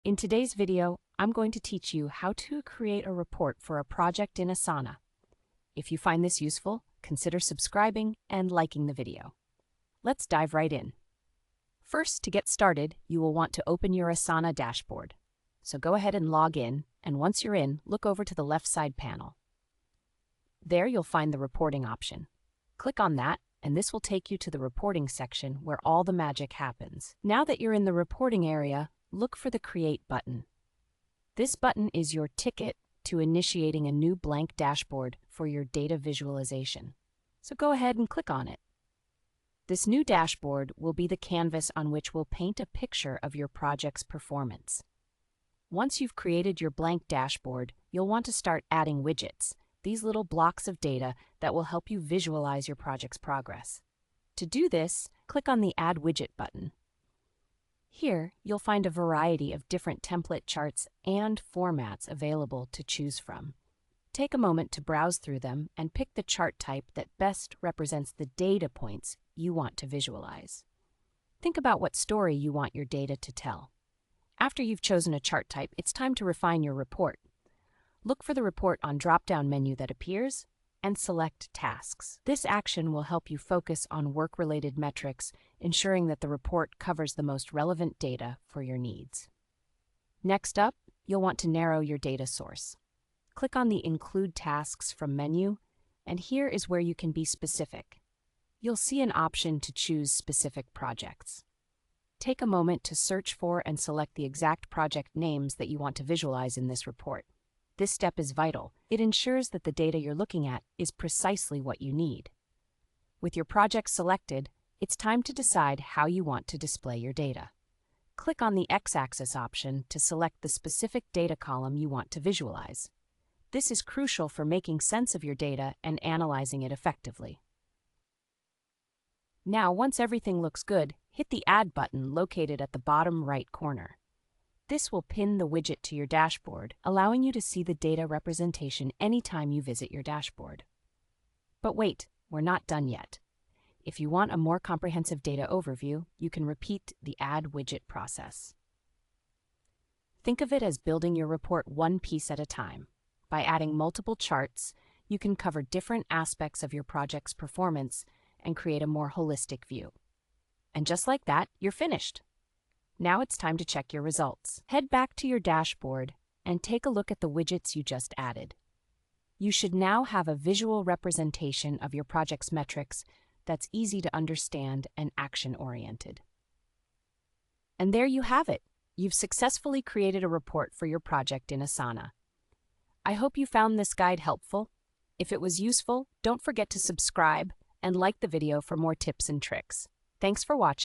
In today's video, I'm going to teach you how to create a report for a project in Asana. If you find this useful, consider subscribing and liking the video. Let's dive right in. First, to get started, you will want to open your Asana dashboard. So go ahead and log in, and once you're in, look over to the left side panel. There you'll find the reporting option. Click on that, and this will take you to the reporting section where all the magic happens. Now that you're in the reporting area, look for the Create button. This button is your ticket to initiating a new blank dashboard for your data visualization. So go ahead and click on it. This new dashboard will be the canvas on which we'll paint a picture of your project's performance. Once you've created your blank dashboard, you'll want to start adding widgets, these little blocks of data that will help you visualize your project's progress. To do this, click on the Add Widget button. Here, you'll find a variety of different template charts and formats available to choose from. Take a moment to browse through them and pick the chart type that best represents the data points you want to visualize. Think about what story you want your data to tell. After you've chosen a chart type, it's time to refine your report. Look for the Report on drop-down menu that appears and select Tasks. This action will help you focus on work-related metrics, ensuring that the report covers the most relevant data for your needs. Next up, you'll want to narrow your data source. Click on the Include Tasks from menu, and here is where you can be specific. You'll see an option to choose specific projects. Take a moment to search for and select the exact project names that you want to visualize in this report. This step is vital. It ensures that the data you're looking at is precisely what you need. With your project selected, it's time to decide how you want to display your data. Click on the X-axis option to select the specific data column you want to visualize. This is crucial for making sense of your data and analyzing it effectively. Now, once everything looks good, hit the Add button located at the bottom right corner. This will pin the widget to your dashboard, allowing you to see the data representation anytime you visit your dashboard. But wait, we're not done yet. If you want a more comprehensive data overview, you can repeat the Add Widget process. Think of it as building your report one piece at a time. By adding multiple charts, you can cover different aspects of your project's performance and create a more holistic view. And just like that, you're finished. Now it's time to check your results. Head back to your dashboard and take a look at the widgets you just added. You should now have a visual representation of your project's metrics that's easy to understand and action-oriented. And there you have it. You've successfully created a report for your project in Asana. I hope you found this guide helpful. If it was useful, don't forget to subscribe and like the video for more tips and tricks. Thanks for watching.